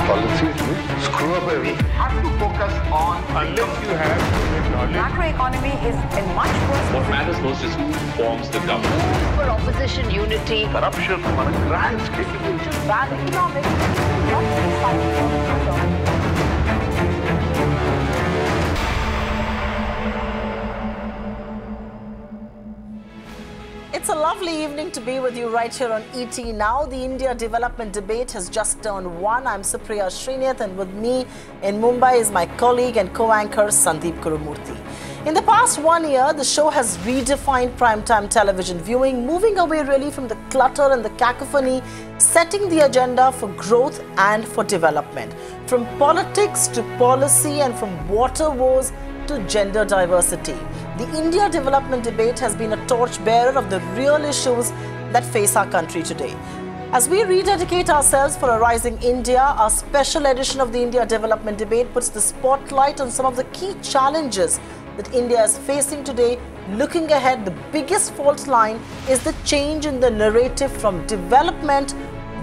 policies में screw up है. We have to focus on unless you have knowledge. Macroeconomy is in much worse. What matters most is who forms the government. Move for opposition unity. corruption on a grand scale. Ban economics. Not fighting for the future. It's a lovely evening to be with you right here on ET Now. The India development debate has just turned 1. I'm Supriya Srinath, and with me in Mumbai is my colleague and co-anchor Sandeep Kurumurthy. In the past 1 year, the show has redefined primetime television viewing, moving away really from the clutter and the cacophony, setting the agenda for growth and for development. From politics to policy and from water woes to gender diversity. The India development debate has been a torchbearer of the real issues that face our country today. As we rededicate ourselves for a rising India, our special edition of the India development debate puts the spotlight on some of the key challenges that India is facing today. Looking ahead, the biggest fault line is the change in the narrative from development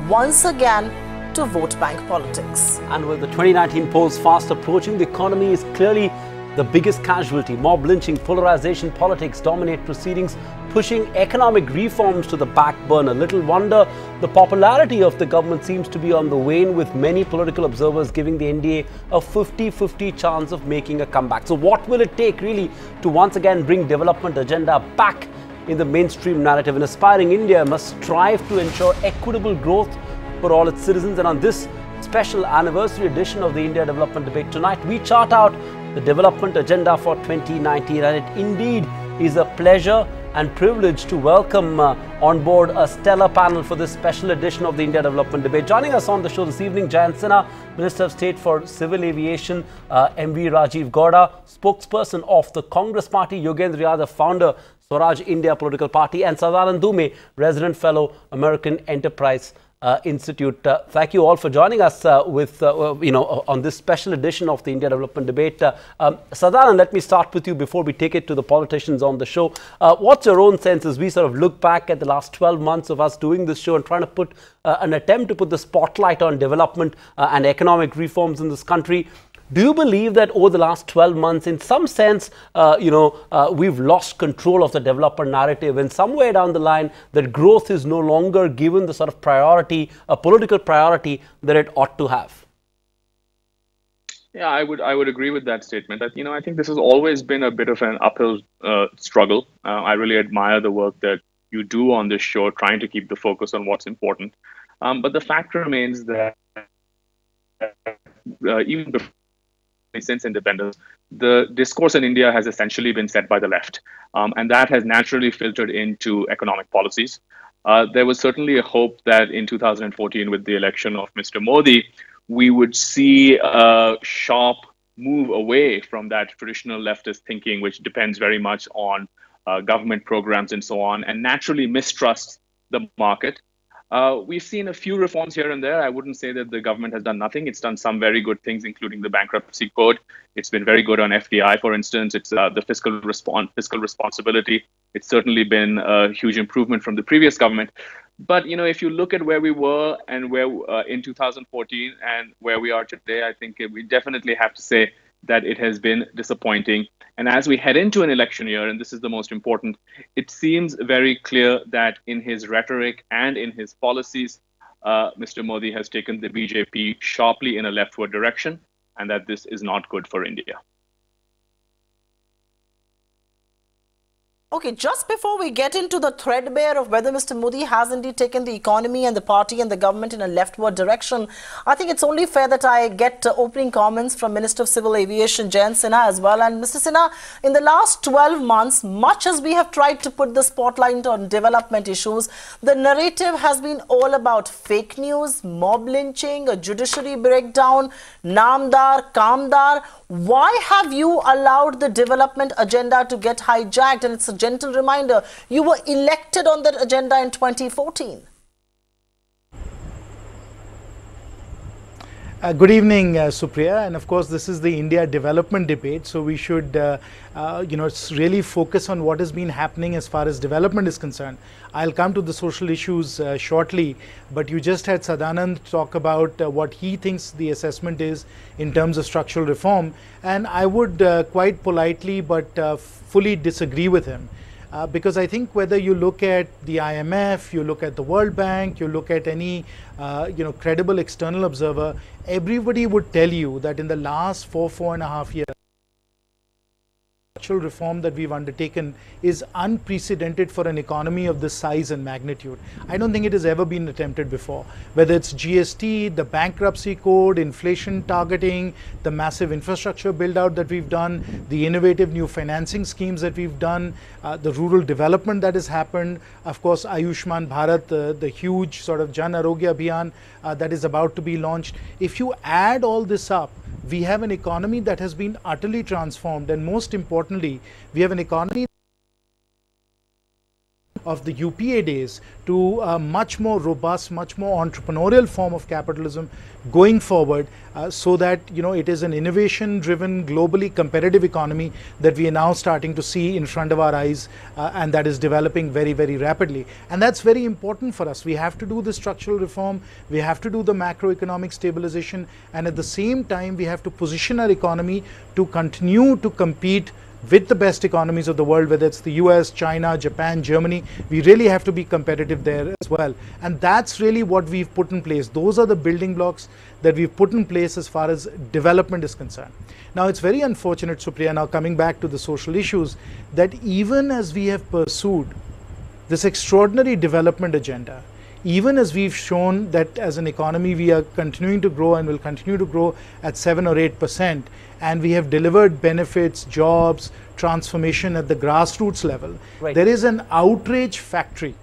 once again to vote bank politics. And with the 2019 polls fast approaching, the economy is clearly the biggest casualty. Mob lynching, polarization, politics dominate proceedings, pushing economic reforms to the back burner. Little wonder the popularity of the government seems to be on the wane, with many political observers giving the NDA a 50-50 chance of making a comeback. So what will it take really to once again bring development agenda back in the mainstream narrative? An aspiring India must strive to ensure equitable growth for all its citizens. And on this special anniversary edition of the India Development Debate tonight, we chart out the development agenda for 2019, and it indeed is a pleasure and privilege to welcome on board a stellar panel for this special edition of the India Development Debate. Joining us on the show this evening, Jayant Sinha, Minister of State for Civil Aviation, MV Rajiv Gowda, spokesperson of the Congress Party, Yogendra Yadav, founder, Swaraj India Political Party, and Sadanan Dume, resident fellow, American Enterprise Institute. Thank you all for joining us on this special edition of the India Development Debate. Sadanan, let me start with you before we take it to the politicians on the show. What's your own sense as we sort of look back at the last 12 months of us doing this show and trying to put an attempt to put the spotlight on development and economic reforms in this country? Do you believe that over the last 12 months, in some sense, we've lost control of the developer narrative, and somewhere down the line that growth is no longer given the sort of priority, a political priority that it ought to have? Yeah, I would agree with that statement. I think this has always been a bit of an uphill struggle. I really admire the work that you do on this show, trying to keep the focus on what's important. But the fact remains that even before, since independence, the discourse in India has essentially been set by the left, and that has naturally filtered into economic policies. There was certainly a hope that in 2014, with the election of Mr. Modi, we would see a sharp move away from that traditional leftist thinking, which depends very much on government programs and so on, and naturally mistrusts the market. We've seen a few reforms here and there. I wouldn't say that the government has done nothing. It's done some very good things, including the bankruptcy code. It's been very good on FDI, for instance. It's the fiscal responsibility. It's certainly been a huge improvement from the previous government. But if you look at where we were and where in 2014 and where we are today, I think we definitely have to say that it has been disappointing. And as we head into an election year, and this is the most important, it seems very clear that in his rhetoric and in his policies, Mr. Modi has taken the BJP sharply in a leftward direction, and that this is not good for India. Okay, just before we get into the threadbare of whether Mr. Modi has indeed taken the economy and the party and the government in a leftward direction, I think it's only fair that I get opening comments from Minister of Civil Aviation, Jayant Sinha, as well. And Mr. Sinha, in the last 12 months, much as we have tried to put the spotlight on development issues, the narrative has been all about fake news, mob lynching, a judiciary breakdown, Namdar, Kamdar. Why have you allowed the development agenda to get hijacked? And it's a gentle reminder, you were elected on that agenda in 2014. Good evening, Supriya. And of course, this is the India development debate. So we should, really focus on what has been happening as far as development is concerned. I'll come to the social issues shortly, but you just had Sadanand talk about what he thinks the assessment is in terms of structural reform. And I would quite politely but fully disagree with him. Because I think whether you look at the IMF, you look at the World Bank, you look at any credible external observer, everybody would tell you that in the last 4.5 years, structural reform that we've undertaken is unprecedented for an economy of this size and magnitude. I don't think it has ever been attempted before. Whether it's GST, the bankruptcy code, inflation targeting, the massive infrastructure build out that we've done, the innovative new financing schemes that we've done, the rural development that has happened, of course Ayushman Bharat, the huge sort of Jan Arogya Abhiyan that is about to be launched. If you add all this up, we have an economy that has been utterly transformed, and most importantly, we have an economy of the UPA days to a much more robust, much more entrepreneurial form of capitalism going forward, so that it is an innovation-driven, globally competitive economy that we are now starting to see in front of our eyes, and that is developing very, very rapidly. And that's very important for us. We have to do the structural reform, we have to do the macroeconomic stabilization, and at the same time, we have to position our economy to continue to compete with the best economies of the world, whether it's the US, China, Japan, Germany. We really have to be competitive there as well. And that's really what we've put in place. Those are the building blocks that we've put in place as far as development is concerned. Now, it's very unfortunate, Supriya, now coming back to the social issues, that even as we have pursued this extraordinary development agenda, even as we've shown that as an economy we are continuing to grow and will continue to grow at 7 or 8%, and we have delivered benefits, jobs, transformation at the grassroots level, right, there is an outrage factory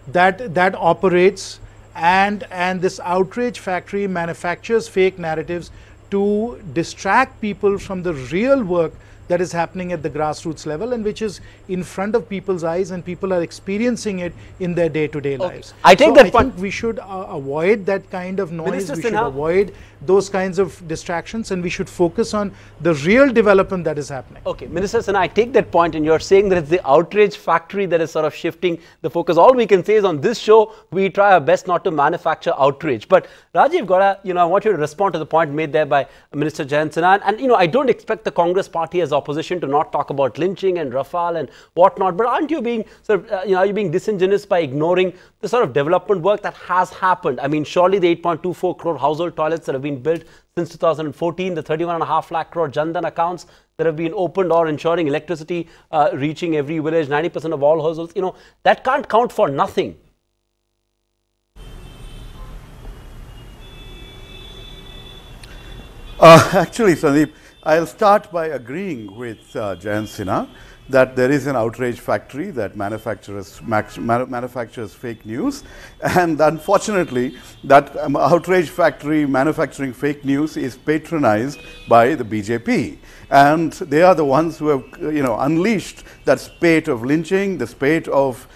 that operates, and this outrage factory manufactures fake narratives to distract people from the real work that is happening at the grassroots level, and which is in front of people's eyes, and people are experiencing it in their day-to-day lives. I take that point. I think we should avoid that kind of noise. We should avoid those kinds of distractions, and we should focus on the real development that is happening. Okay, Minister Sinha, I take that point, and you're saying that it's the outrage factory that is sort of shifting the focus. All we can say is on this show, we try our best not to manufacture outrage. But Rajiv Gowda, I want you to respond to the point made there by Minister Jayant Sinha. And I don't expect the Congress party as opposition to not talk about lynching and Rafale and whatnot, but aren't you being are you being disingenuous by ignoring the sort of development work that has happened? I mean, surely the 8.24 crore household toilets that have been built since 2014, the 31.5 lakh crore Jandan accounts that have been opened, or ensuring electricity reaching every village, 90% of all households, that can't count for nothing. Actually, Sandeep, I'll start by agreeing with Jayant Sinha that there is an outrage factory that manufactures fake news, and unfortunately that outrage factory manufacturing fake news is patronized by the BJP, and they are the ones who have unleashed that spate of lynching, the spate of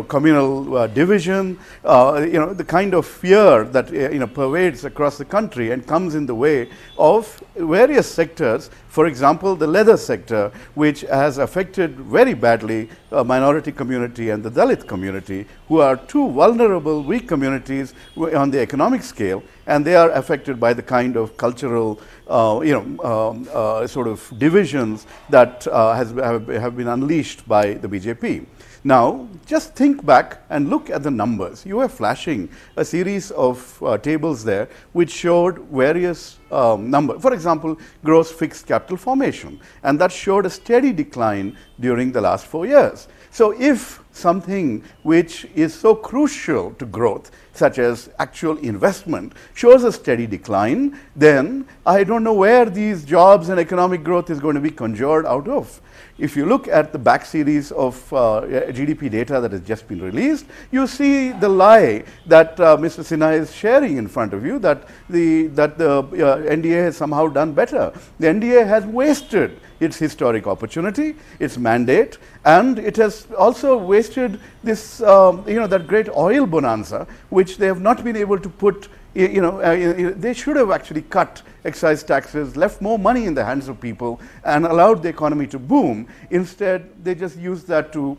communal division, the kind of fear that pervades across the country and comes in the way of various sectors. For example, the leather sector, which has affected very badly a minority community and the Dalit community, who are two vulnerable, weak communities on the economic scale, and they are affected by the kind of cultural, sort of divisions that have been unleashed by the BJP. Now, just think back and look at the numbers. You were flashing a series of tables there which showed various numbers. For example, gross fixed capital formation, and that showed a steady decline during the last 4 years. So if something which is so crucial to growth, such as actual investment, shows a steady decline, then I don't know where these jobs and economic growth is going to be conjured out of. If you look at the back series of GDP data that has just been released, you see the lie that Mr. Sinha is sharing in front of you, that the NDA has somehow done better. The NDA has wasted its historic opportunity, its mandate, and it has also wasted this, that great oil bonanza, which they have not been able to put They should have actually cut excise taxes, left more money in the hands of people, and allowed the economy to boom. Instead, they just used that to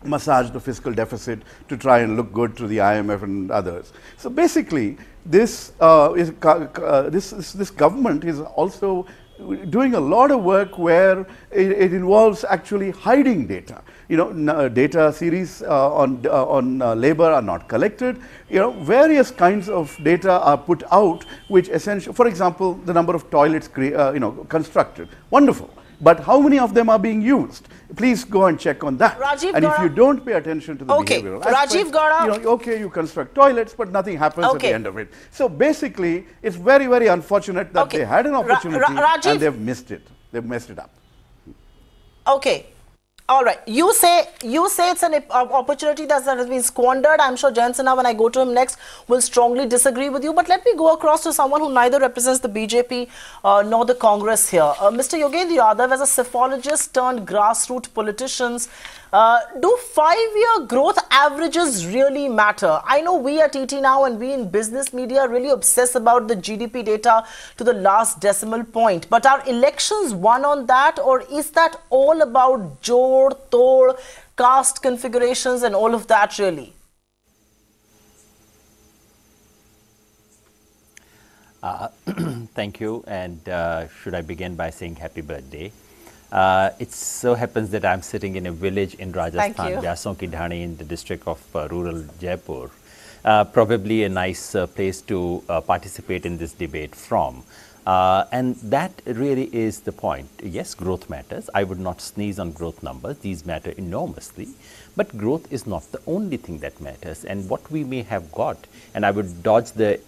massage the fiscal deficit to try and look good to the IMF and others. So basically, this government is also doing a lot of work where it involves actually hiding data. Data series on labor are not collected. Various kinds of data are put out, which essentially, for example, the number of toilets constructed. Wonderful. But how many of them are being used? Please go and check on that. And if you don't pay attention to the behavioral aspects, you construct toilets, but nothing happens at the end of it. So basically, it's very, very unfortunate that they had an opportunity and they've missed it. They've messed it up. Okay. All right. You say it's an opportunity that has been squandered. I'm sure Jansana, when I go to him next, will strongly disagree with you. But let me go across to someone who neither represents the BJP nor the Congress here. Mr. Yogendra Yadav, as a psephologist turned grassroots politicians, do 5-year growth averages really matter? I know we at ET Now and we in business media really obsess about the GDP data to the last decimal point. But are elections won on that, or is that all about jod, tod, caste configurations and all of that really? Thank you. And should I begin by saying happy birthday? It so happens that I'm sitting in a village in Rajasthan, Vyasson Ki Dhani, in the district of rural Jaipur. Probably a nice place to participate in this debate from. And that really is the point. Yes, growth matters. I would not sneeze on growth numbers. These matter enormously. But growth is not the only thing that matters. And what we may have got, and I would dodge the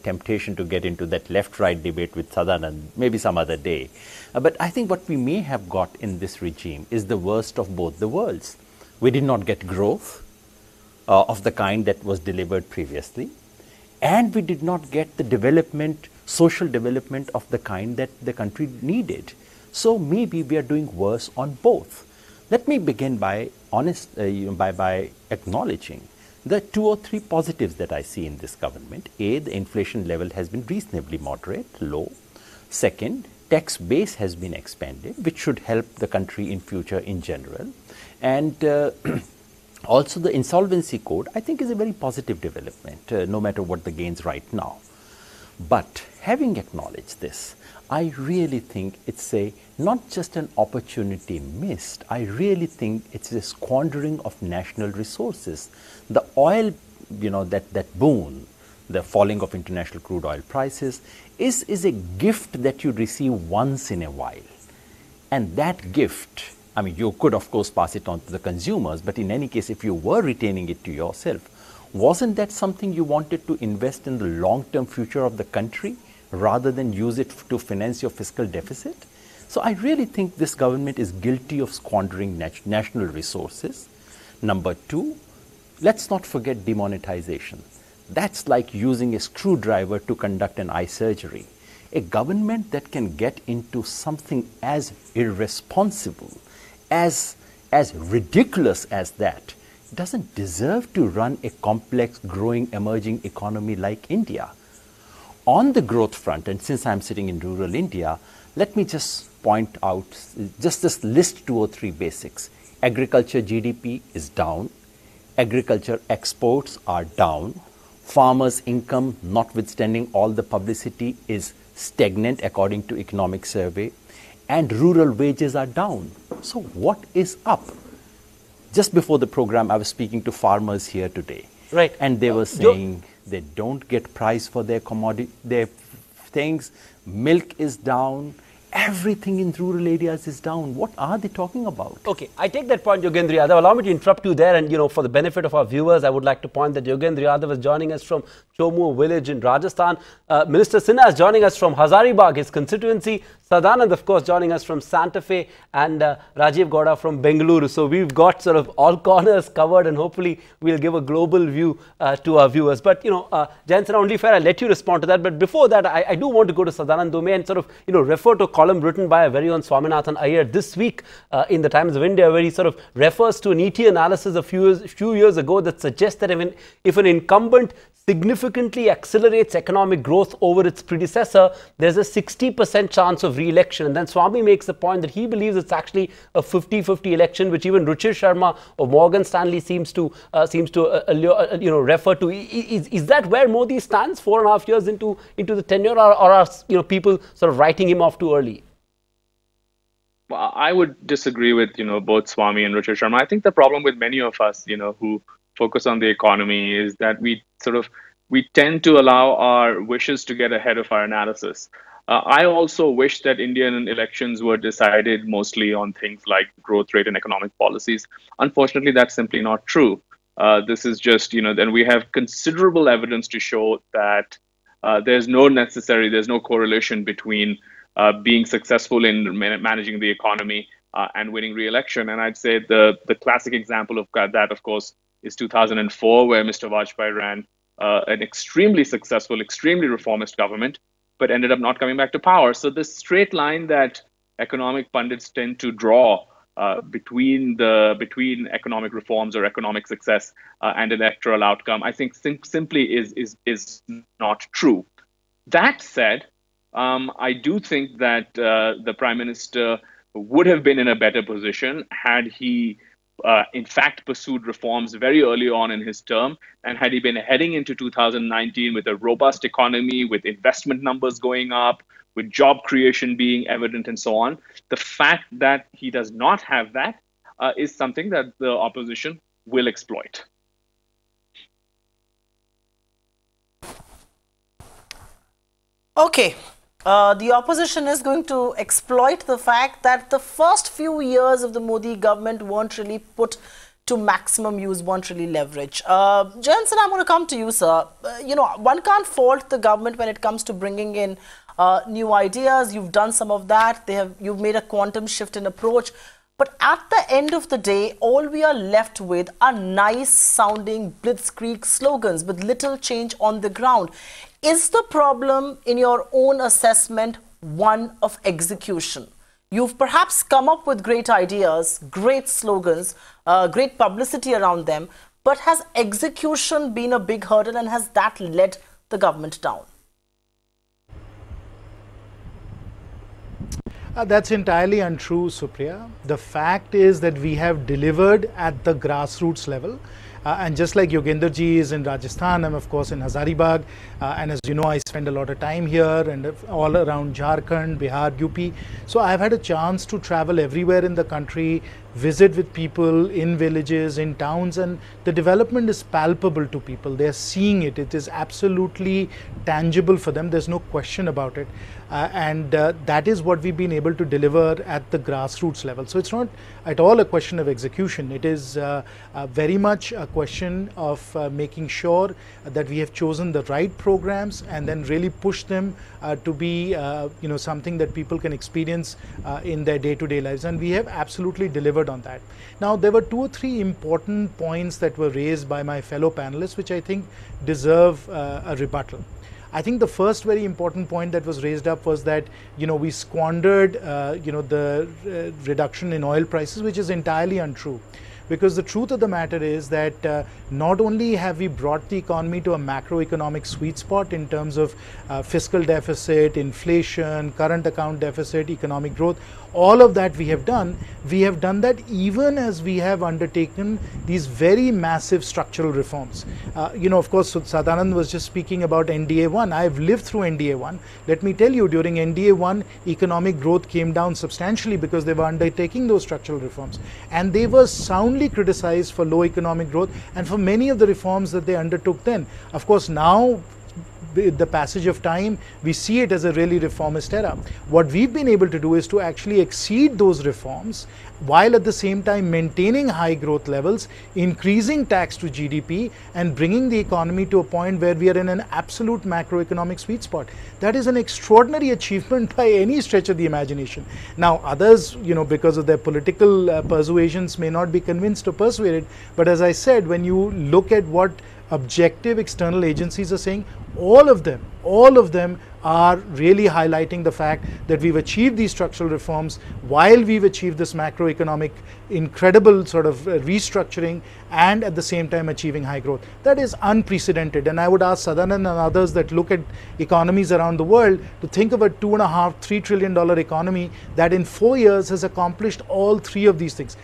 temptation to get into that left-right debate with Sadanand maybe some other day. But I think what we may have got in this regime is the worst of both the worlds. We did not get growth of the kind that was delivered previously, and we did not get the development, social development of the kind that the country needed. So maybe we are doing worse on both. Let me begin by by acknowledging the 2 or 3 positives that I see in this government. A, the inflation level has been reasonably moderate, low. Second, tax base has been expanded, which should help the country in future in general. And also the insolvency code, I think, is a very positive development, no matter what the gains right now. But having acknowledged this, I really think it's not just an opportunity missed. I really think it's a squandering of national resources. The oil, that boon, the falling of international crude oil prices, is a gift that you receive once in a while. And that gift, I mean, you could of course pass it on to the consumers, but in any case, if you were retaining it to yourself, wasn't that something you wanted to invest in the long-term future of the country rather than use it to finance your fiscal deficit? So I really think this government is guilty of squandering national resources. Number 2, let's not forget demonetization. That's like using a screwdriver to conduct an eye surgery. A government that can get into something as irresponsible, as ridiculous as that, doesn't deserve to run a complex, growing, emerging economy like India. On the growth front, and since I'm sitting in rural India, let me just point out, just list 2 or 3 basics. Agriculture GDP is down. Agriculture exports are down. Farmers' income, notwithstanding all the publicity, is stagnant according to economic survey. And rural wages are down. So what is up? Just before the program, I was speaking to farmers here today. Right. And they were saying they don't get price for their commodity, their things. Milk is down. Everything in rural areas is down. What are they talking about? Okay, I take that point, Yogendra Yadav. Allow me to interrupt you there. And, for the benefit of our viewers, I would like to point that Yogendra Yadav is joining us from Chomu village in Rajasthan. Minister Sinha is joining us from Hazaribagh, his constituency. Sadanand, of course, joining us from Santa Fe, and Rajiv Gowda from Bengaluru. So we've got sort of all corners covered, and hopefully we'll give a global view to our viewers. But, Jansana, only fair, I'll let you respond to that. But before that, I do want to go to Sadanand Dome and sort of, refer to column written by a very own Swaminathan Iyer this week in the Times of India, where he sort of refers to an ET analysis a few years ago that suggests that if an incumbent significantly accelerates economic growth over its predecessor, there's a 60% chance of re-election. And then Swami makes the point that he believes it's actually a 50-50 election, which even Ruchir Sharma of Morgan Stanley seems to refer to. Is that where Modi stands 4.5 years into the tenure, or are people sort of writing him off too early? Well, I would disagree with both Swami and Ruchir Sharma. I think the problem with many of us who focus on the economy is that we tend to allow our wishes to get ahead of our analysis. I also wish that Indian elections were decided mostly on things like growth rate and economic policies. Unfortunately, that's simply not true. This is just, then we have considerable evidence to show that there's no correlation between being successful in managing the economy and winning re-election. And I'd say the classic example of that, of course, is 2004, where Mr. Vajpayee ran an extremely successful, extremely reformist government, but ended up not coming back to power. So this straight line that economic pundits tend to draw between economic reforms or economic success and electoral outcome, I think simply is not true. That said, I do think that the Prime Minister would have been in a better position had he in fact pursued reforms very early on in his term, and had he been heading into 2019 with a robust economy, with investment numbers going up, with job creation being evident and so on. The fact that he does not have that is something that the opposition will exploit. Okay. The opposition is going to exploit the fact that the first few years of the Modi government weren't really put to maximum use, weren't really leveraged. Jensen, I'm going to come to you, sir. One can't fault the government when it comes to bringing in new ideas. You've done some of that. You've made a quantum shift in approach. But at the end of the day, all we are left with are nice sounding blitzkrieg slogans with little change on the ground. Is the problem, in your own assessment, one of execution? You've perhaps come up with great ideas, great slogans, great publicity around them, but has execution been a big hurdle, and has that led the government down? That's entirely untrue, Supriya. The fact is that we have delivered at the grassroots level. And just like Yogendra ji is in Rajasthan, I'm of course in Hazaribagh, and as you know, I spend a lot of time here and all around Jharkhand, Bihar, UP. So I've had a chance to travel everywhere in the country, visit with people in villages, in towns, and the development is palpable to people. They're seeing it. It is absolutely tangible for them. There's no question about it. And that is what we've been able to deliver at the grassroots level. So it's not at all a question of execution. It is very much a question of making sure that we have chosen the right programs and then really push them to be something that people can experience in their day-to-day lives. And we have absolutely delivered on that. Now, there were 2 or 3 important points that were raised by my fellow panelists, which I think deserve a rebuttal. I think the first very important point that was raised up was that, we squandered, the reduction in oil prices, which is entirely untrue. Because the truth of the matter is that not only have we brought the economy to a macroeconomic sweet spot in terms of fiscal deficit, inflation, current account deficit, economic growth, all of that we have done that even as we have undertaken these very massive structural reforms. Of course, Sadanand was just speaking about NDA 1. I've lived through NDA 1. Let me tell you, during NDA 1, economic growth came down substantially because they were undertaking those structural reforms. And they were soundly criticized for low economic growth and for many of the reforms that they undertook then. Of course, now, with the passage of time, we see it as a really reformist era. What we've been able to do is to actually exceed those reforms while at the same time maintaining high growth levels, increasing tax to GDP, and bringing the economy to a point where we are in an absolute macroeconomic sweet spot. That is an extraordinary achievement by any stretch of the imagination. Now, others, because of their political persuasions, may not be convinced or persuaded. But as I said, when you look at what objective external agencies are saying, all of them are really highlighting the fact that we've achieved these structural reforms while we've achieved this macroeconomic incredible sort of restructuring and at the same time achieving high growth. That is unprecedented. And I would ask Sadanand and others that look at economies around the world to think of a $2.5–3 trillion economy that in 4 years has accomplished all three of these things.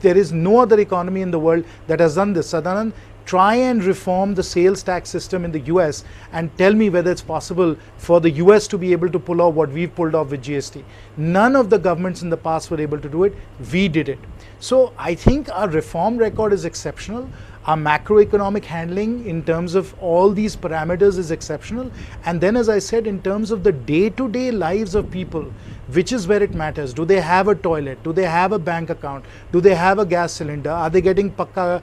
There is no other economy in the world that has done this. Sadanand, try and reform the sales tax system in the US and tell me whether it's possible for the US to be able to pull off what we've pulled off with GST. None of the governments in the past were able to do it. We did it. So I think our reform record is exceptional. Our macroeconomic handling in terms of all these parameters is exceptional. And then, as I said, in terms of the day-to-day lives of people, which is where it matters. Do they have a toilet? Do they have a bank account? Do they have a gas cylinder? Are they getting pakka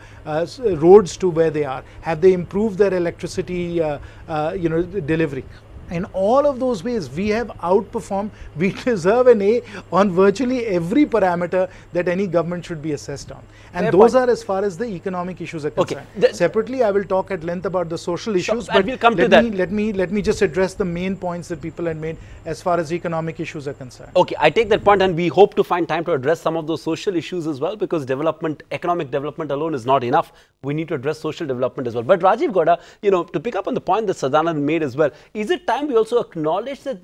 roads to where they are? Have they improved their electricity delivery? In all of those ways, we have outperformed. We deserve an A on virtually every parameter that any government should be assessed on. And Fair those point. are as far as the economic issues are concerned. Okay. Separately, I will talk at length about the social issues. And we'll come to that. Let me just address the main points that people had made as far as economic issues are concerned. Okay, I take that point, and we hope to find time to address some of those social issues as well, because economic development alone is not enough. We need to address social development as well. But Rajiv Gowda, to pick up on the point that Sadanand made as well, is it time we also acknowledge that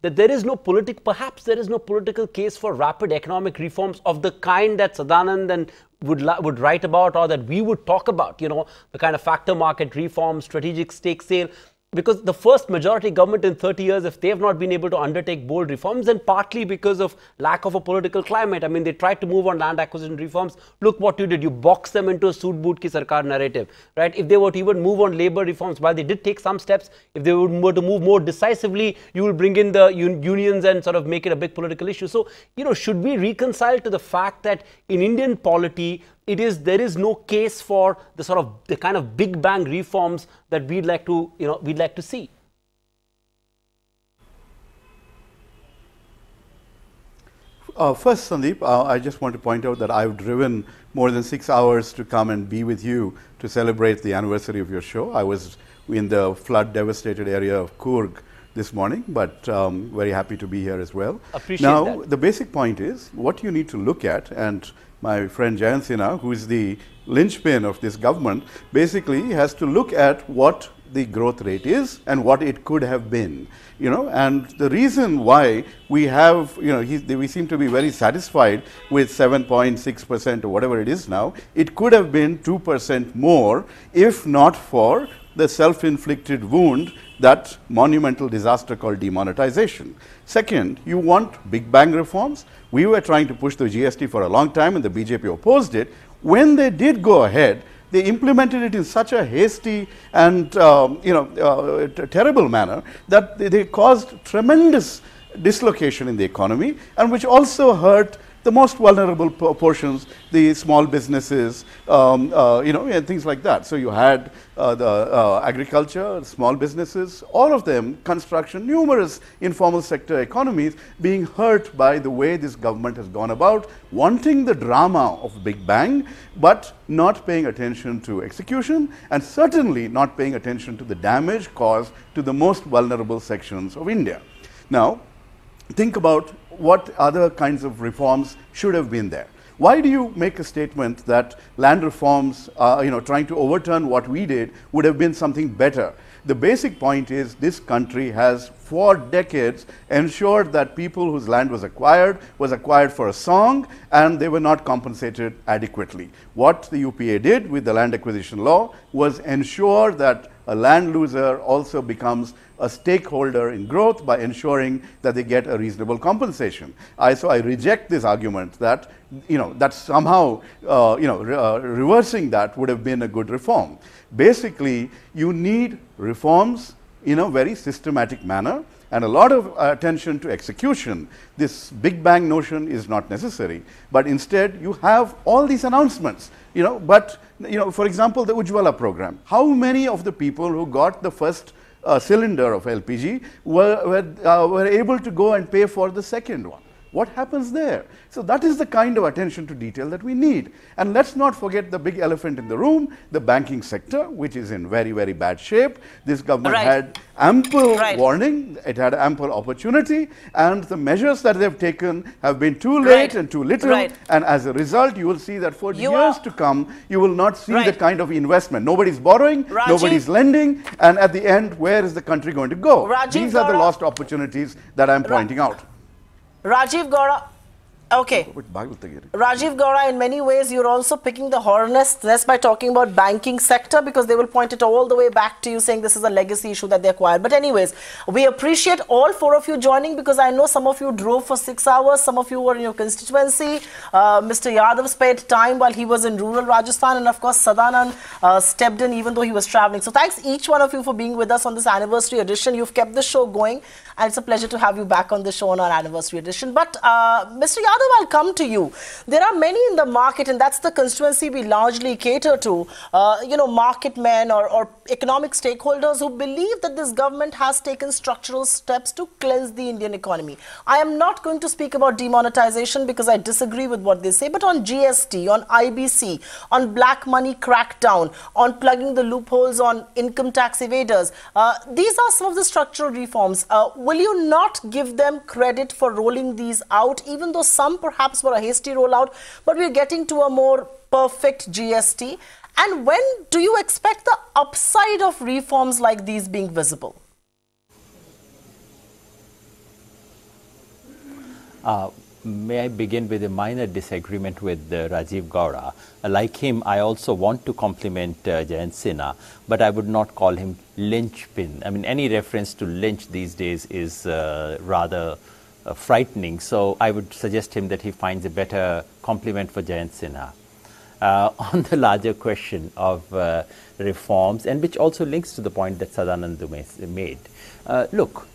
there is no perhaps there is no political case for rapid economic reforms of the kind that Sadanand and would write about, or that we would talk about, the kind of factor market reform, strategic stake sale? Because the first majority government in 30 years, if they have not been able to undertake bold reforms, then partly because of lack of a political climate. I mean, they tried to move on land acquisition reforms. Look what you did. You boxed them into a suit boot ki sarkar narrative, right? If they were to even move on labor reforms, while they did take some steps, if they were to move more decisively, you will bring in the unions and sort of make it a big political issue. So, should we reconcile to the fact that in Indian polity, there is no case for the kind of big bang reforms that we'd like to see? First, Sandeep, I just want to point out that I've driven more than 6 hours to come and be with you to celebrate the anniversary of your show. I was in the flood devastated area of Coorg this morning, but very happy to be here as well. Appreciate now, that. The basic point is what you need to look at, and my friend Jayant Sinha, who is the linchpin of this government, basically has to look at what the growth rate is and what it could have been. And the reason why we have, we seem to be very satisfied with 7.6% or whatever it is now. It could have been 2% more if not for the self-inflicted wound, that monumental disaster called demonetization. Second, you want big bang reforms. We were trying to push the GST for a long time and the BJP opposed it. When they did go ahead, they implemented it in such a hasty and terrible manner that they caused tremendous dislocation in the economy, and which also hurt the most vulnerable portions, the small businesses, and things like that. So you had the agriculture, small businesses, all of them, construction, numerous informal sector economies being hurt by the way this government has gone about, wanting the drama of Big Bang, but not paying attention to execution, and certainly not paying attention to the damage caused to the most vulnerable sections of India. Now, think about what other kinds of reforms should have been there. Why do you make a statement that land reforms, trying to overturn what we did, would have been something better? The basic point is this country has for decades ensured that people whose land was acquired for a song, and they were not compensated adequately. What the UPA did with the land acquisition law was ensure that a land loser also becomes a stakeholder in growth by ensuring that they get a reasonable compensation. So I reject this argument that that somehow reversing that would have been a good reform. Basically, you need reforms in a very systematic manner and a lot of attention to execution. This Big Bang notion is not necessary, but instead you have all these announcements. For example, the Ujjwala program. How many of the people who got the first cylinder of LPG were able to go and pay for the second one? What happens there? So that is the kind of attention to detail that we need. And let's not forget the big elephant in the room, the banking sector, which is in very, very bad shape. This government had ample warning, it had ample opportunity, and the measures that they've taken have been too late and too little. And as a result, you will see that for years to come, you will not see the kind of investment. Nobody's borrowing, nobody's lending, and at the end, where is the country going to go? These are the lost opportunities that I'm pointing out. Rajiv Gaura, okay. Rajiv Gaura, in many ways, you're also picking the hornet's nest by talking about banking sector, because they will point it all the way back to you, saying this is a legacy issue that they acquired. But anyways, we appreciate all four of you joining, because I know some of you drove for 6 hours, some of you were in your constituency. Mr. Yadav spent time while he was in rural Rajasthan, and of course, Sadanand stepped in even though he was traveling. So thanks each one of you for being with us on this anniversary edition. You've kept the show going, and it's a pleasure to have you back on the show on our anniversary edition. But Mr. Yadav, I'll come to you. There are many in the market, and that's the constituency we largely cater to, you know, market men or economic stakeholders who believe that this government has taken structural steps to cleanse the Indian economy. I am not going to speak about demonetization because I disagree with what they say, but on GST, on IBC, on black money crackdown, on plugging the loopholes on income tax evaders, these are some of the structural reforms. Will you not give them credit for rolling these out, even though some perhaps were a hasty rollout, but we're getting to a more perfect GST? And when do you expect the upside of reforms like these being visible? May I begin with a minor disagreement with Rajiv Gaura. Like him, I also want to compliment Jayant Sinha, but I would not call him linchpin. I mean, any reference to lynch these days is rather frightening. So I would suggest him that he finds a better compliment for Jayant Sinha. On the larger question of reforms, and which also links to the point that Sadanand made. Look,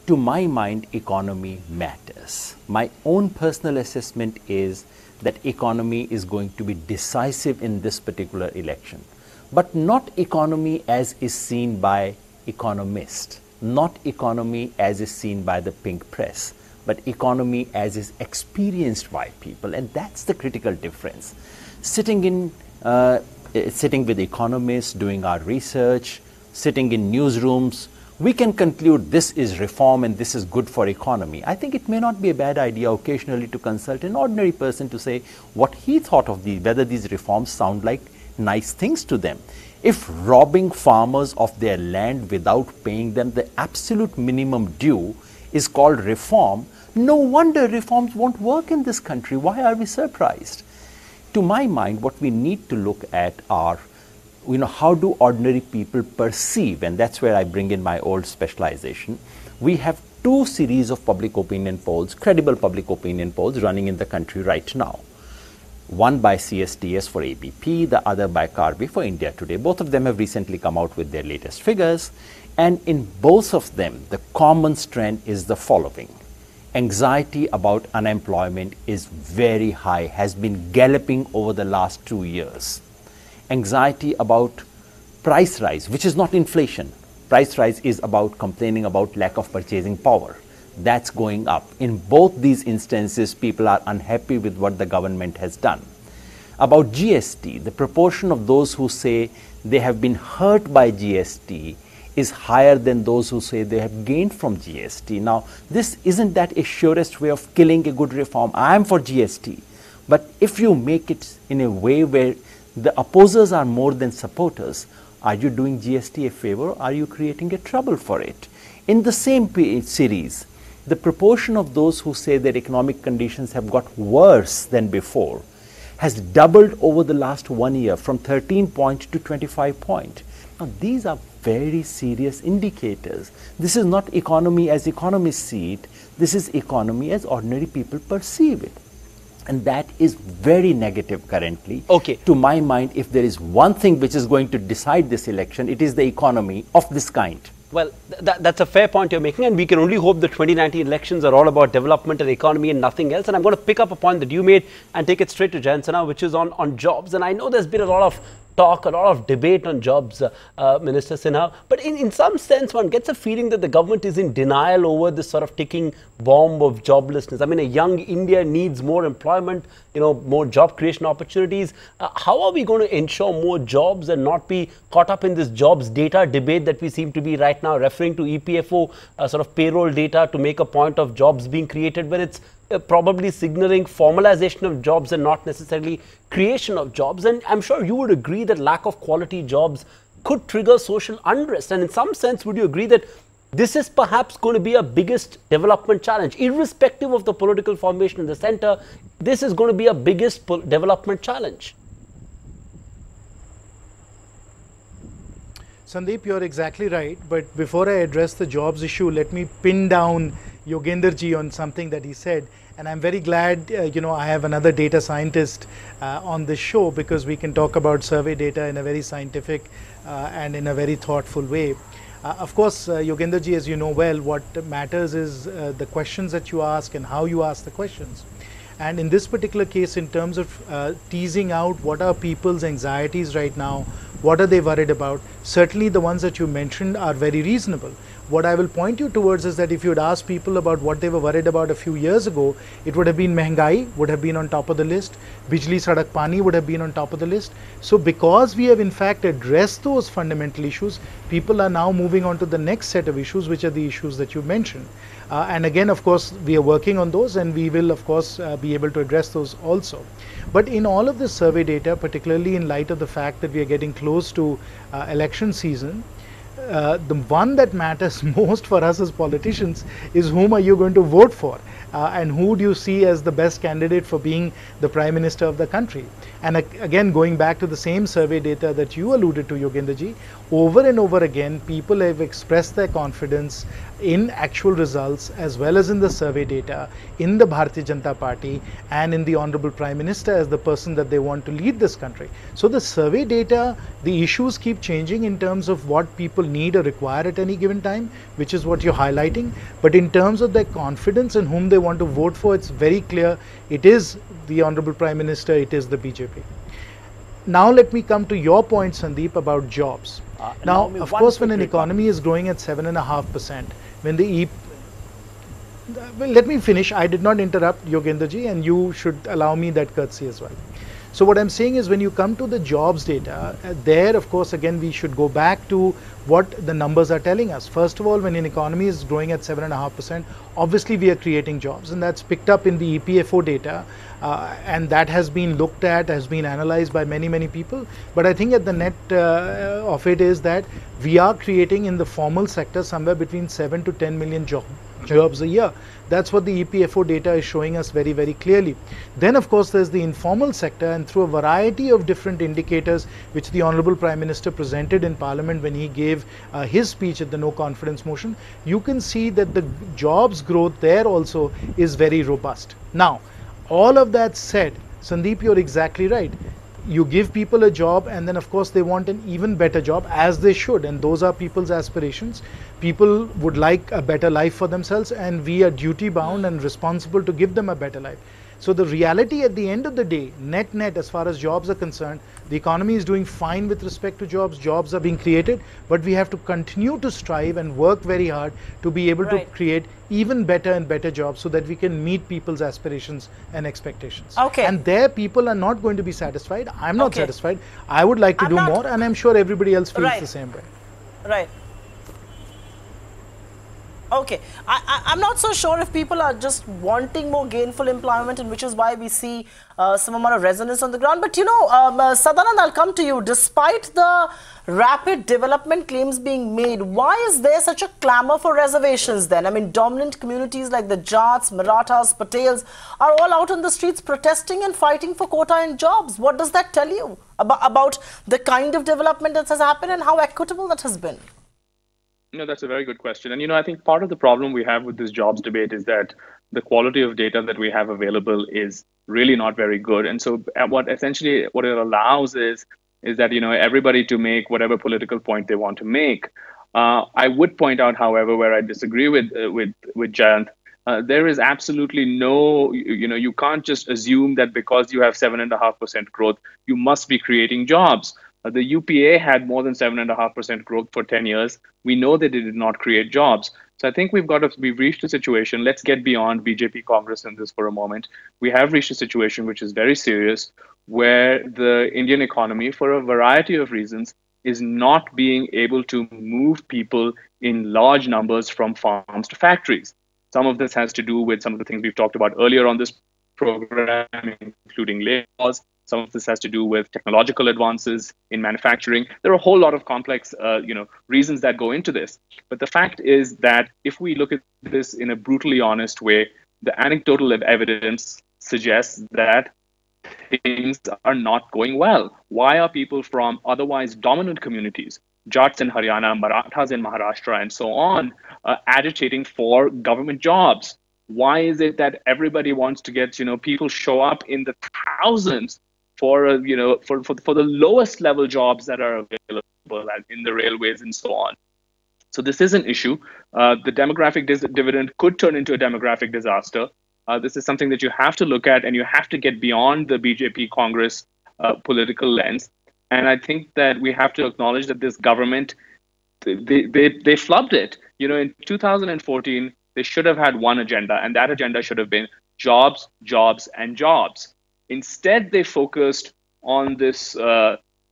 to my mind, economy matters. My own personal assessment is that economy is going to be decisive in this particular election, but not economy as is seen by economists, not economy as is seen by the pink press, but economy as is experienced by people, and that's the critical difference. Sitting with economists, doing our research, sitting in newsrooms, we can conclude this is reform and this is good for economy. I think it may not be a bad idea occasionally to consult an ordinary person to say what he thought of whether these reforms sound like nice things to them. If robbing farmers of their land without paying them the absolute minimum due is called reform, no wonder reforms won't work in this country. Why are we surprised? To my mind, what we need to look at are, how do ordinary people perceive, and that's where I bring in my old specialization. We have two series of public opinion polls, credible public opinion polls running in the country right now. One by CSTS for ABP, the other by Karbi for India Today. Both of them have recently come out with their latest figures, and in both of them, the common trend is the following. Anxiety about unemployment is very high, has been galloping over the last 2 years. Anxiety about price rise, which is not inflation. Price rise is about complaining about lack of purchasing power. That's going up. In both these instances, people are unhappy with what the government has done. About GST, the proportion of those who say they have been hurt by GST is higher than those who say they have gained from GST. Now, this isn't that a surest way of killing a good reform. I am for GST. But if you make it in a way where the opposers are more than supporters, are you doing GST a favor? Or are you creating a trouble for it? In the same series, the proportion of those who say that economic conditions have got worse than before has doubled over the last 1 year from 13 point to 25 point. Now, these are very serious indicators. This is not economy as economists see it. This is economy as ordinary people perceive it. And that is very negative currently. Okay. To my mind, if there is one thing which is going to decide this election, it is the economy of this kind. Well, that's a fair point you're making, and we can only hope the 2019 elections are all about development and economy and nothing else. And I'm going to pick up a point that you made and take it straight to Jayant Sinha, which is on jobs. And I know there's been a lot of talk, a lot of debate on jobs, Minister Sinha. But in some sense, one gets a feeling that the government is in denial over this sort of ticking bomb of joblessness. I mean, a young India needs more employment, more job creation opportunities. How are we going to ensure more jobs and not be caught up in this jobs data debate that we seem to be right now, referring to EPFO sort of payroll data to make a point of jobs being created when it's probably signaling formalization of jobs and not necessarily creation of jobs? And I'm sure you would agree that lack of quality jobs could trigger social unrest. And in some sense, would you agree that this is perhaps going to be a biggest development challenge, irrespective of the political formation in the center? This is going to be a biggest development challenge. Sandeep, you're exactly right. But before I address the jobs issue, let me pin down Yogenderji on something that he said. And I'm very glad, I have another data scientist on this show, because we can talk about survey data in a very scientific and in a very thoughtful way. Of course, Yogenderji, as you know well, what matters is the questions that you ask and how you ask the questions. And in this particular case, in terms of teasing out what are people's anxieties right now, what are they worried about, certainly the ones that you mentioned are very reasonable. What I will point you towards is that if you had asked people about what they were worried about a few years ago, it would have been Mehengai would have been on top of the list, Bijli Sadak Pani would have been on top of the list. So because we have in fact addressed those fundamental issues, people are now moving on to the next set of issues, which are the issues that you mentioned. And again, of course, we are working on those, and we will, of course, be able to address those also. But in all of this survey data, particularly in light of the fact that we are getting close to election season, the one that matters most for us as politicians is whom are you going to vote for, and who do you see as the best candidate for being the Prime Minister of the country. And again, going back to the same survey data that you alluded to, Yogenderji, over and over again, people have expressed their confidence in actual results as well as in the survey data, in the Bharatiya Janata Party and in the Honorable Prime Minister as the person that they want to lead this country. So the survey data, the issues keep changing in terms of what people need or require at any given time, which is what you're highlighting. But in terms of their confidence in whom they want to vote for, it's very clear. It is the Honorable Prime Minister, it is the BJP. Now let me come to your point, Sandeep, about jobs. Now, of course, when an economy is growing at 7.5%, when the well, let me finish. I did not interrupt, Yogenderji, and you should allow me that courtesy as well. So what I'm saying is, when you come to the jobs data, there, of course, again, we should go back to what the numbers are telling us. First of all, when an economy is growing at 7.5%, obviously we are creating jobs, and that's picked up in the EPFO data, and that has been looked at, has been analyzed by many, many people. But I think at the net of it is that we are creating in the formal sector somewhere between 7 to 10 million jobs a year. That's what the EPFO data is showing us very, very clearly. Then, of course, there's the informal sector, and through a variety of different indicators, which the Honorable Prime Minister presented in Parliament when he gave his speech at the No Confidence motion, you can see that the jobs growth there also is very robust. Now, all of that said, Sandeep, you're exactly right. You give people a job, and then of course they want an even better job, as they should, and those are people's aspirations. People would like a better life for themselves, and we are duty bound and responsible to give them a better life. So the reality at the end of the day, net as far as jobs are concerned, the economy is doing fine with respect to jobs. Jobs are being created, but we have to continue to strive and work very hard to be able to create even better and better jobs, so that we can meet people's aspirations and expectations. And there, people are not going to be satisfied. I'm not satisfied. I would like to do more, and I'm sure everybody else feels the same way. Right. Okay, I'm not so sure if people are just wanting more gainful employment, and which is why we see some amount of resonance on the ground. But you know, Sadanand, I'll come to you. Despite the rapid development claims being made, why is there such a clamor for reservations then? I mean, dominant communities like the Jats, Marathas, Patels are all out on the streets protesting and fighting for quota and jobs. What does that tell you about the kind of development that has happened and how equitable that has been? No, that's a very good question. And, I think part of the problem we have with this jobs debate is that the quality of data that we have available is really not very good. And so what it allows is that, everybody to make whatever political point they want to make. I would point out, however, where I disagree with Jayant, there is absolutely no, you can't just assume that because you have 7.5% growth, you must be creating jobs. The UPA had more than 7.5% growth for 10 years. We know that it did not create jobs. So I think we've reached a situation. Let's get beyond BJP Congress in this for a moment. We have reached a situation which is very serious, where the Indian economy, for a variety of reasons, is not being able to move people in large numbers from farms to factories. Some of this has to do with some of the things we've talked about earlier on this program, including laws. Some of this has to do with technological advances in manufacturing. There are a whole lot of complex reasons that go into this. But the fact is that if we look at this in a brutally honest way, the anecdotal evidence suggests that things are not going well. Why are people from otherwise dominant communities, Jats in Haryana, Marathas in Maharashtra, and so on, agitating for government jobs? Why is it that everybody wants to get, people show up in the thousands for the lowest level jobs that are available in the railways and so on? So this is an issue. The demographic dividend could turn into a demographic disaster. This is something that you have to look at, and you have to get beyond the BJP Congress political lens. And I think that we have to acknowledge that this government, they flubbed it. In 2014, they should have had one agenda, and that agenda should have been jobs, jobs, and jobs. Instead, they focused on this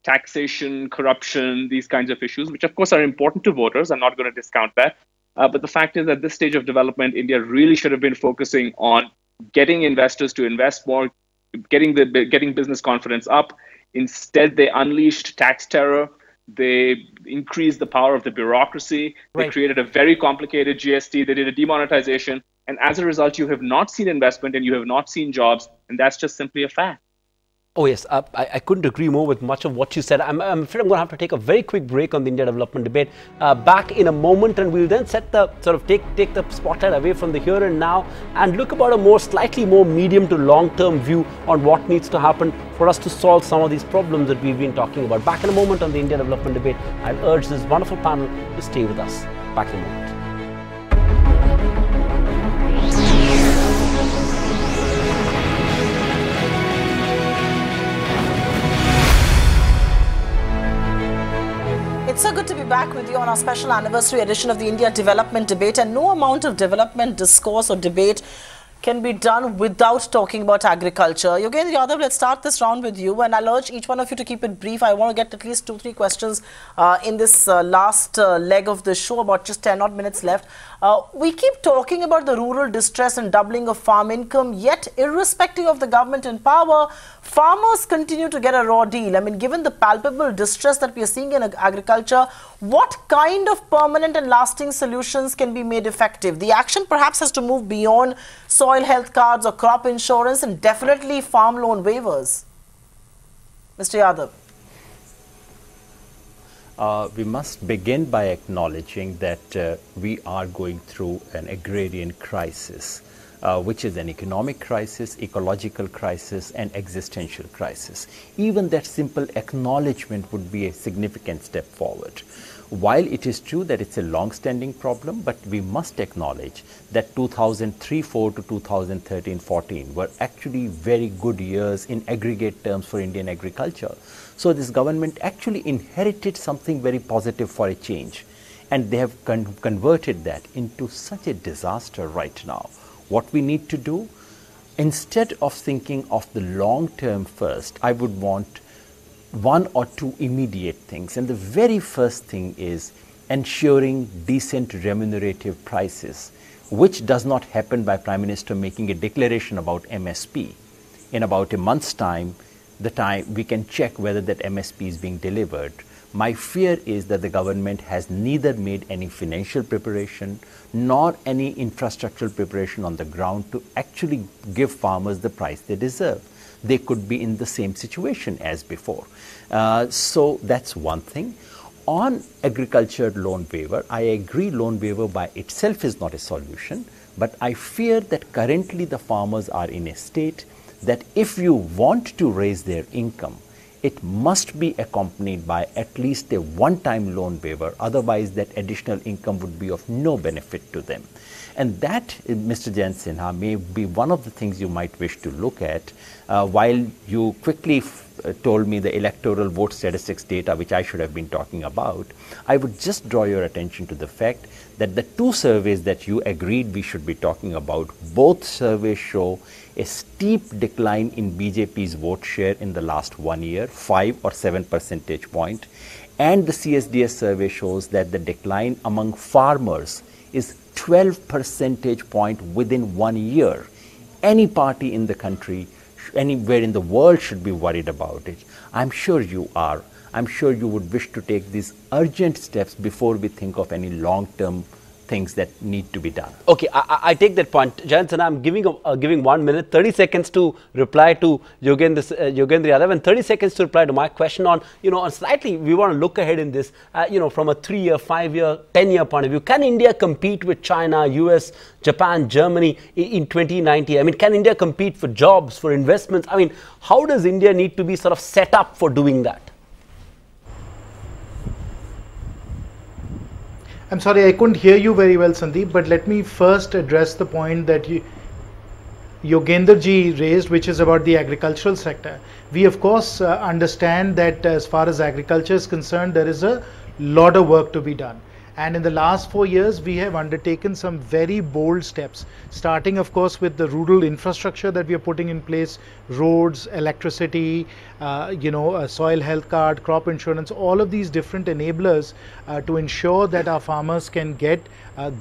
taxation, corruption, these kinds of issues, which of course are important to voters. I'm not going to discount that. But the fact is, at this stage of development, India really should have been focusing on getting investors to invest more, getting business confidence up. Instead, they unleashed tax terror. They increased the power of the bureaucracy. They created a very complicated GST. They did a demonetization. And as a result, you have not seen investment and you have not seen jobs. And that's just simply a fact. Oh, yes. I couldn't agree more with much of what you said. I'm afraid I'm going to have to take a very quick break on the India development debate. Back in a moment, and we'll then take the spotlight away from the here and now and look about a slightly more medium to long-term view on what needs to happen for us to solve some of these problems that we've been talking about. Back in a moment on the India development debate. I'll urge this wonderful panel to stay with us. Back in a moment. It's so good to be back with you on our special anniversary edition of the India Development Debate, and no amount of development discourse or debate can be done without talking about agriculture. Yogendra Yadav, let's start this round with you, and I'll urge each one of you to keep it brief. I want to get at least 2-3 questions in this last leg of the show, about just 10 odd minutes left. We keep talking about the rural distress and doubling of farm income, yet irrespective of the government in power, farmers continue to get a raw deal. I mean, given the palpable distress that we are seeing in agriculture, what kind of permanent and lasting solutions can be made effective? The action perhaps has to move beyond soil health cards or crop insurance, and definitely farm loan waivers. Mr. Yadav. We must begin by acknowledging that we are going through an agrarian crisis, which is an economic crisis, ecological crisis, and existential crisis. Even that simple acknowledgement would be a significant step forward. While it is true that it's a long-standing problem, but we must acknowledge that 2003-04 to 2013-14 were actually very good years in aggregate terms for Indian agriculture. So this government actually inherited something very positive for a change, and they have converted that into such a disaster right now. What we need to do, instead of thinking of the long term first, I would want one or two immediate things. And the very first thing is ensuring decent remunerative prices, which does not happen by Prime Minister making a declaration about MSP. In about a month's time, we can check whether that MSP is being delivered. My fear is that the government has neither made any financial preparation nor any infrastructural preparation on the ground to actually give farmers the price they deserve. They could be in the same situation as before. So that's one thing. On agriculture loan waiver, I agree loan waiver by itself is not a solution, but I fear that currently the farmers are in a state that if you want to raise their income, it must be accompanied by at least a one-time loan waiver. Otherwise, that additional income would be of no benefit to them. And that, Mr. Jayant Sinha, may be one of the things you might wish to look at. while you quickly told me the electoral vote statistics data, which I should have been talking about, I would just draw your attention to the fact that the two surveys that you agreed we should be talking about, both surveys show a steep decline in BJP's vote share in the last 1 year, 5 or 7 percentage point. And the CSDS survey shows that the decline among farmers is 12 percentage point within 1 year. Any party in the country, anywhere in the world should be worried about it. I'm sure you are. I'm sure you would wish to take these urgent steps before we think of any long-term things that need to be done. Okay, I take that point. Jayant, I'm giving 1 minute, 30 seconds to reply to Yogendra Yadav and 30 seconds to reply to my question on, on slightly, we want to look ahead in this, from a 3-year, 5-year, 10-year point of view. Can India compete with China, US, Japan, Germany in 2090? I mean, can India compete for jobs, for investments? I mean, how does India need to be sort of set up for doing that? I'm sorry, I couldn't hear you very well, Sandeep, but let me first address the point that Yogendra ji raised, which is about the agricultural sector. We, of course, understand that as far as agriculture is concerned, there is a lot of work to be done. And in the last 4 years, we have undertaken some very bold steps, starting, of course, with the rural infrastructure that we are putting in place, roads, electricity, a soil health card, crop insurance, all of these different enablers to ensure that our farmers can get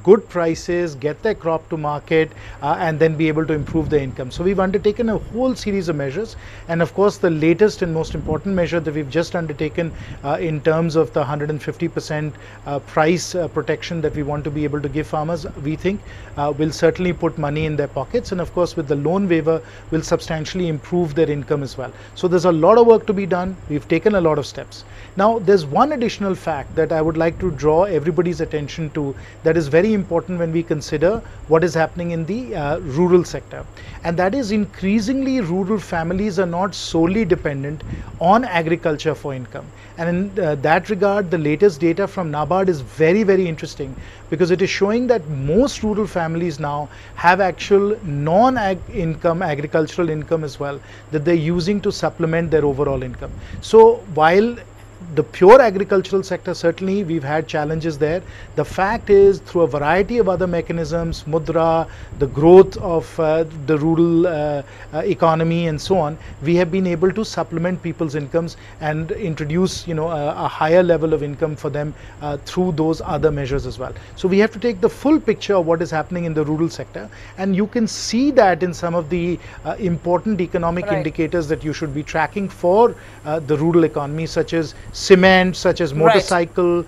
good prices, get their crop to market, and then be able to improve their income. So we've undertaken a whole series of measures. And of course, the latest and most important measure that we've just undertaken in terms of the 150% price protection that we want to be able to give farmers, we think will certainly put money in their pockets. And of course, with the loan waiver, will substantially improve their income as well. So there's a lot of work to be done. We've taken a lot of steps. Now, there's one additional fact that I would like to draw everybody's attention to that is very important when we consider what is happening in the rural sector. And that is, increasingly rural families are not solely dependent on agriculture for income. And in that regard, the latest data from NABARD is very, very interesting, because it is showing that most rural families now have actual non-income, agricultural income as well, that they're using to supplement their overall income. So while the pure agricultural sector, certainly we've had challenges there. The fact is, through a variety of other mechanisms, mudra, the growth of the rural economy and so on, we have been able to supplement people's incomes and introduce, a higher level of income for them through those other measures as well. So we have to take the full picture of what is happening in the rural sector, and you can see that in some of the important economic indicators that you should be tracking for the rural economy, such as cement, such as motorcycle,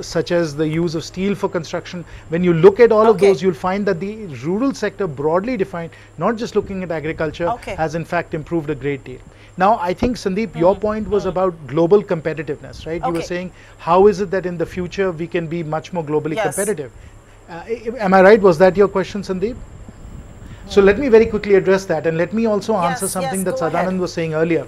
such as the use of steel for construction. When you look at all of those, you'll find that the rural sector, broadly defined, not just looking at agriculture, has in fact improved a great deal. Now, I think, Sandeep, your point was about global competitiveness, right? You were saying, how is it that in the future we can be much more globally competitive? Am I right? Was that your question, Sandeep? So let me very quickly address that, and let me also answer something that Sadanand was saying earlier,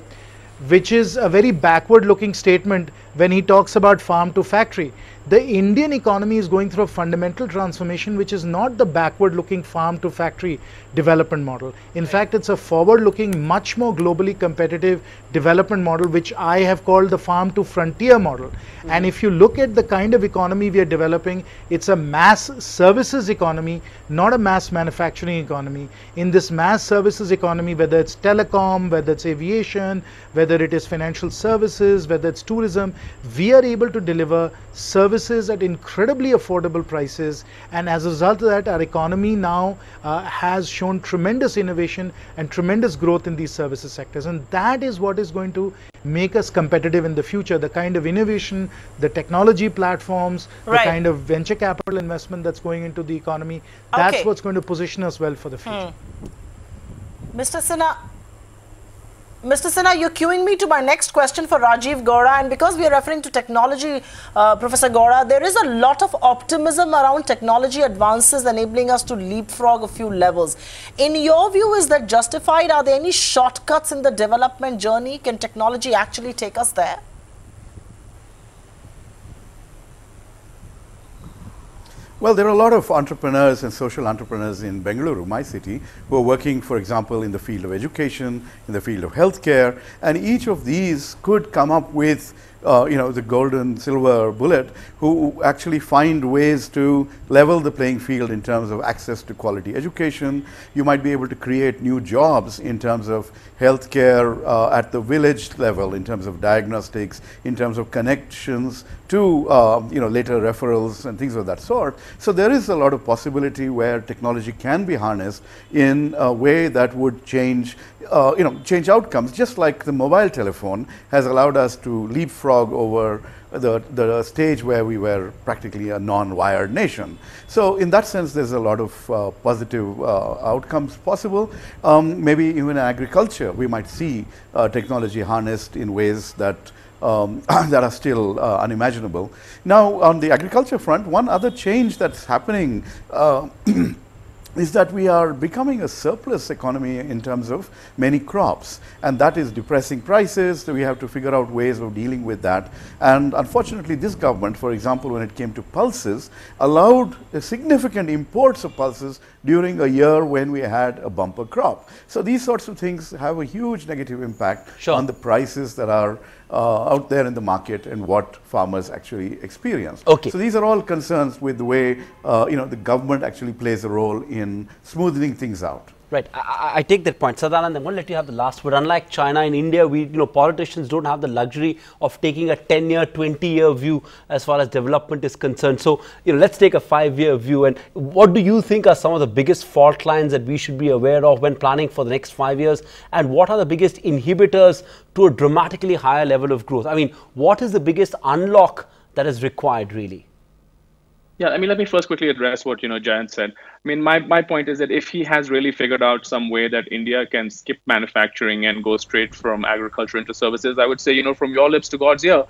which is a very backward-looking statement when he talks about farm to factory. The Indian economy is going through a fundamental transformation, which is not the backward-looking farm to factory development model. In fact, it's a forward-looking, much more globally competitive development model, which I have called the farm to frontier model. And if you look at the kind of economy we are developing, it's a mass services economy, not a mass manufacturing economy. In this mass services economy, whether it's telecom, whether it's aviation, whether it is financial services, whether it's tourism, we are able to deliver services at incredibly affordable prices, and as a result of that, our economy now has shown tremendous innovation and tremendous growth in these services sectors, and that is what is going to make us competitive in the future. The kind of innovation, the technology platforms, the kind of venture capital investment that's going into the economy, that's what's going to position us well for the future. Mr. Sinha, you're cueing me to my next question for Rajiv Gowda, and because we are referring to technology, Professor Gowda, there is a lot of optimism around technology advances enabling us to leapfrog a few levels. In your view, is that justified? Are there any shortcuts in the development journey? Can technology actually take us there? Well, there are a lot of entrepreneurs and social entrepreneurs in Bengaluru, my city, who are working, for example, in the field of education, in the field of healthcare, and each of these could come up with the golden silver bullet, who actually find ways to level the playing field in terms of access to quality education. You might be able to create new jobs in terms of healthcare at the village level, in terms of diagnostics, in terms of connections to later referrals and things of that sort. So there is a lot of possibility where technology can be harnessed in a way that would change outcomes, just like the mobile telephone has allowed us to leapfrog over the stage where we were practically a non-wired nation. So in that sense, there's a lot of positive outcomes possible. Maybe even in agriculture, we might see technology harnessed in ways that that are still unimaginable. Now, on the agriculture front, one other change that's happening is that we are becoming a surplus economy in terms of many crops, and that is depressing prices. So we have to figure out ways of dealing with that. And unfortunately, this government, for example, when it came to pulses, allowed significant imports of pulses during a year when we had a bumper crop. So these sorts of things have a huge negative impact on the prices that are out there in the market and what farmers actually experience. Okay. So these are all concerns with the way the government actually plays a role in smoothing things out. Right. I take that point. Sadanand, I'm going to let you have the last word. Unlike China, in India, politicians don't have the luxury of taking a 10-year, 20-year view as far as development is concerned. So, let's take a 5-year view. And what do you think are some of the biggest fault lines that we should be aware of when planning for the next 5 years? And what are the biggest inhibitors to a dramatically higher level of growth? I mean, what is the biggest unlock that is required, really? Yeah, let me first quickly address what Jayant said. My point is that if he has really figured out some way that India can skip manufacturing and go straight from agriculture into services, I would say, from your lips to God's ear,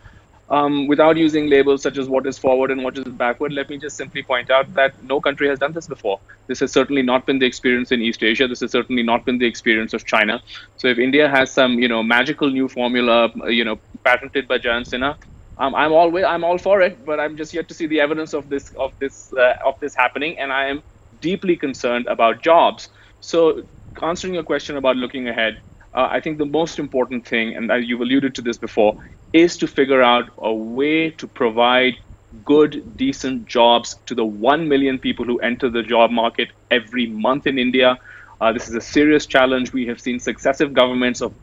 without using labels such as what is forward and what is backward, let me just simply point out that no country has done this before. This has certainly not been the experience in East Asia. This has certainly not been the experience of China. So if India has some, magical new formula, patented by Jayant Sinha, I'm all for it, but I'm just yet to see the evidence of this happening, and I am deeply concerned about jobs. So, answering your question about looking ahead, I think the most important thing, and you've alluded to this before, is to figure out a way to provide good, decent jobs to the 1 million people who enter the job market every month in India. This is a serious challenge. We have seen successive governments of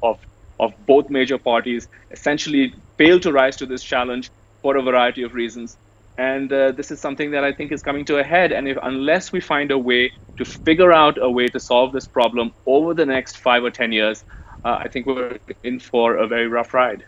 both major parties essentially fail to rise to this challenge for a variety of reasons. And this is something that I think is coming to a head. And unless we find a way to figure out a way to solve this problem over the next 5 or 10 years, I think we're in for a very rough ride.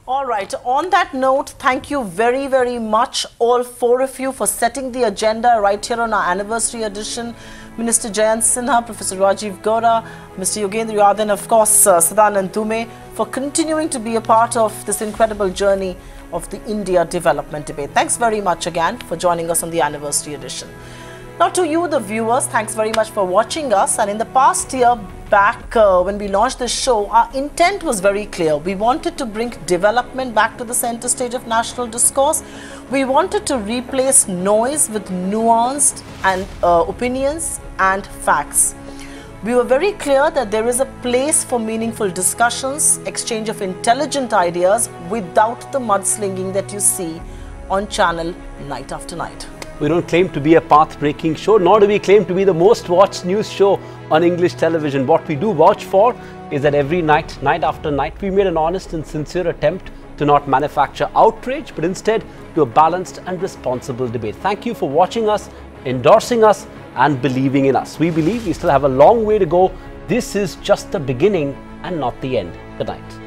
All right. On that note, thank you very, very much, all four of you, for setting the agenda right here on our anniversary edition. Minister Jayant Sinha, Professor Rajiv Gowda, Mr. Yogendra Yadav, and of course Sadanand Dume, for continuing to be a part of this incredible journey of the India development debate. Thanks very much again for joining us on the anniversary edition. Now to you, the viewers, thanks very much for watching us. And in the past year back, when we launched this show, our intent was very clear. We wanted to bring development back to the center stage of national discourse. We wanted to replace noise with nuanced and opinions and facts. We were very clear that there is a place for meaningful discussions, exchange of intelligent ideas without the mudslinging that you see on channel night after night. We don't claim to be a path-breaking show, nor do we claim to be the most watched news show on English television. What we do vouch for is that every night, night after night, we made an honest and sincere attempt to not manufacture outrage, but instead to a balanced and responsible debate. Thank you for watching us, endorsing us, and believing in us. We believe we still have a long way to go. This is just the beginning and not the end. Good night.